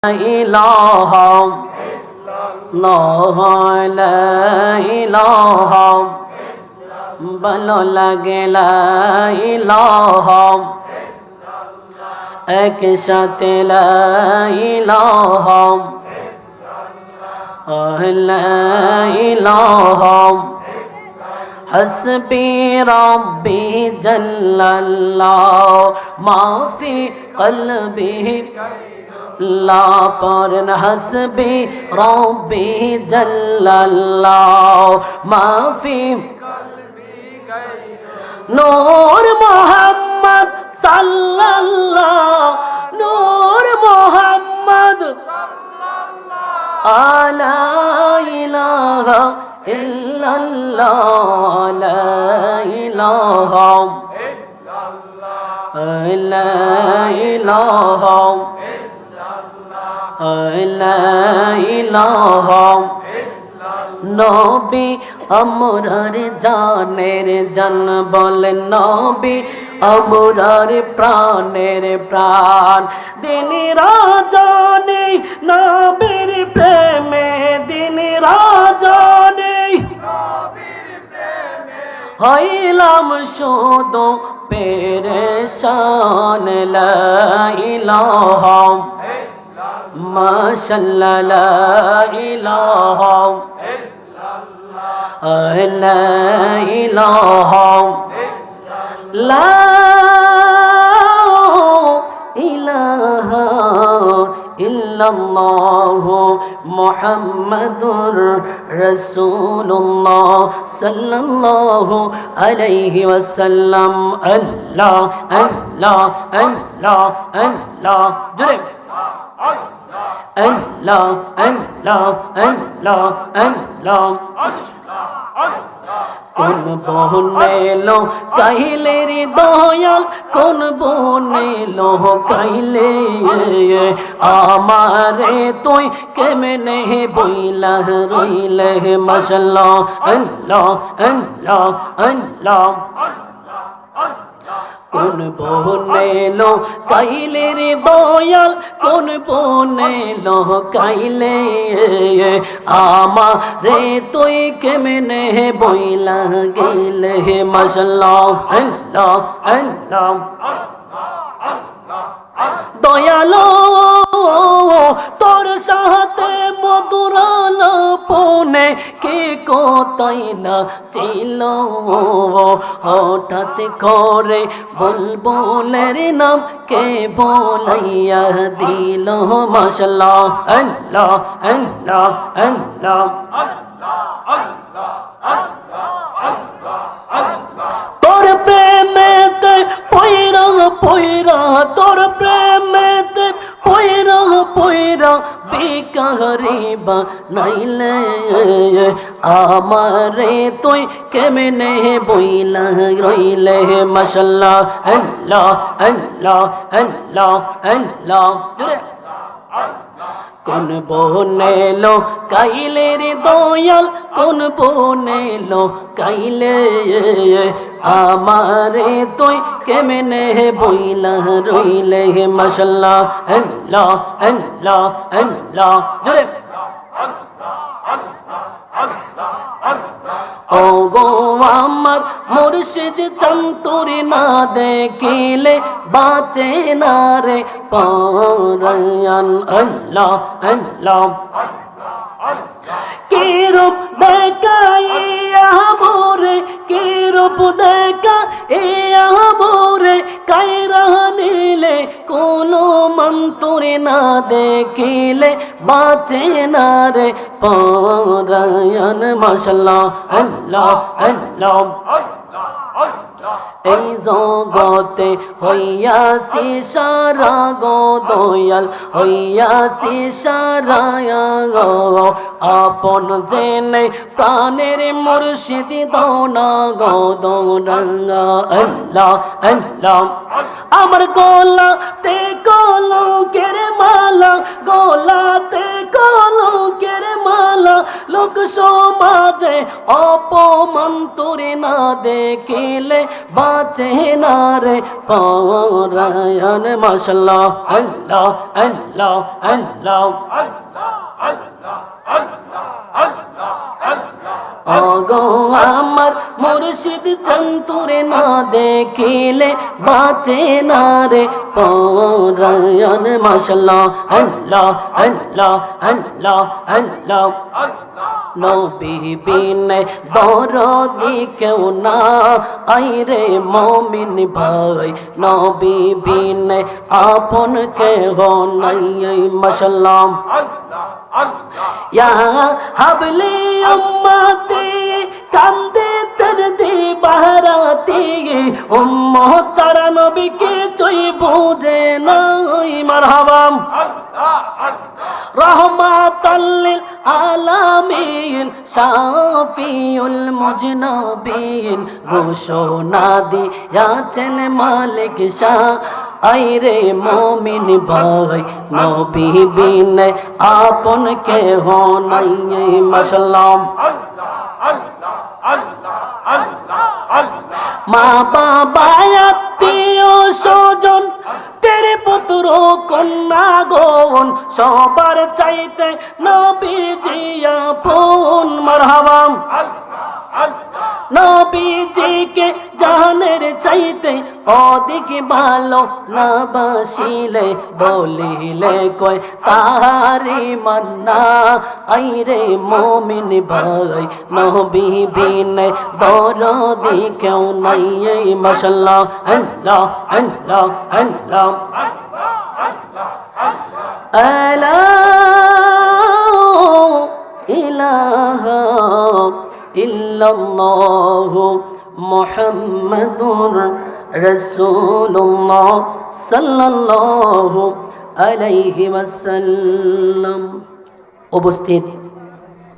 ইলাহা ইল্লাল্লাহ লা ইলাহা ভালো লাগে লা ইলাহা একসাথে লা ইলাহা লা ইলাহা হাসবি রাব্বি জাল্লাল্লাহ মা ফি কলবি লা পরন হাসবি রাব্বি জাল্লাল্লাহ মা ফি নূর মুহাম্মদ সাল্লাল্লাহ নূর মুহাম্মদ লা ইলাহা ইল্লাল্লাহ লা ইলাহা লা ইলাহা লা ইলাহা নবী আমরার জানের জান বলেন নবী আমরার প্রাণের প্রাণ দিন রাজনে নবীর প্রেমে দিন রাজনে হইলাম শুধু পেরেশান লা ইলাহা মাশাআল্লাহ লা ইলাহা লা ইলাহা লা ইলাহা ইল্লাল্লাহ মুহাম্মাদুর রাসূলুল্লাহ সাল্লাল্লাহু আলাইহি ওয়াসাল্লাম আল্লাহ আল্লাহ আল্লাহ আল্লাহ জোরে আল্লাহ আল্লাহ আল্লাহ আল্লাহ কোন বনেলো কাইলে রে দয়াল কোন বনেলো কাইলে আমারে তুই কেমনে বইলা রইলে মাশাআল্লাহ আল্লাহ আল্লাহ আল্লাহ কোন বনেলো কাইলে রে দয়াল কোন বনেলো কাইলে আমারে তুই কেমনে বইলা গেলে মাশাআল্লাহ আল্লাহ আল্লাহ দয়ালো তোর সাথে মধুর আলাপনে কে কোথায় না ছিল হঠাৎ করে বুলবুলের নাম কে বলাইয়া দিল মাশাআল্লাহ আল্লাহ আল্লাহ আল্লাহ তোর প্রেমেতে পয়রা পয়রা তোর প্রেমেতে পয়রা পয়রা বিকারিবা নাইলে আমারে তুই কেমনে বইলা রইলে মাশাআল্লাহ আল্লাহ আল্লাহ আল্লাহ আল্লাহ জোরে কোন বনেলো কাইলে রে দয়াল কোন বনেলো কাইলে আমারে তুই কেমনে বইলা রইলে মাশাআল্লাহ আল্লাহ আল্লাহ আল্লাহ জোরে ও গো আমার মুর্শিদ চন্তরে না দেখিলে বাঁচে না রে পরায়ণ আল্লাহ আল্লাহ কি রূপ দেখাইয়া মোরে কি রূপ দেখাইয়া মোরে কায়রা নিলে কোনো মন্তরে না দেখিলে বাঁচে না রে পরায়ণ মাশাআল্লাহ আল্লাহ আল্লাহ এই জগতে হইয়াছি সারা গো দয়াল হইয়াছি সারা গো আপন জেনে প্রাণের মুর্শিদ দোনা গো দোরঙ্গা আল্লাহ আল্লাহ আমার গোলাতে কলঙ্কের মালা গোলাতে কলঙ্কের মালা লোক সমাজে অপমান তোরে না দেখিলে বাঁচে না রে পরায়ণ মাশাআল্লাহ আল্লাহ আল্লাহ আল্লাহ ওগো আমার মুর্শিদ চন্তুরে না দেখিলে বাঁচে না রে পরায়ণ মাশাআল্লাহ আল্লাহ আল্লাহ আল্লাহ আল্লাহ নবী বিনে দরদি কেউ না আইরে মুমিন ভাই নবী বিনে আপন কেহ নাই মাশাআল্লাহ ইয়া হাবলি উম্মতি কান্দে দর্দি বারাতি উম্মত চারা নবী কে চই বুঝে নাই মারহাবা রহমাতাল লিল আলামিন শাফিউল মুজনাবিন ঘোষণা দিয়াছেন মালিক শাহ আইরে মুমিন ভাই নবী বিনে আপন কেহ নাই মাশাআল্লাহ মা বাবা আত্মীয় স্বজন তেরে পুত্র কন্যা গন সবার চাইতে নবীজি আপন মারহাবা নবীজিকে জানের চাইতে অধিক ভালো না বাসিলে বলিলে কয় তাহারি মান্না আইরে মুমিন ভাই নবী বিনে দরদি কেউ নাই মাশাআল্লাহ আল্লাহ আল্লাহ আল্লাহ আলা ইলাহা ইল্লাল্লাহু মুহাম্মাদুর রাসূলুল্লাহ সাল্লাল্লাহু আলাইহি ওয়াসাল্লাম। উপস্থিত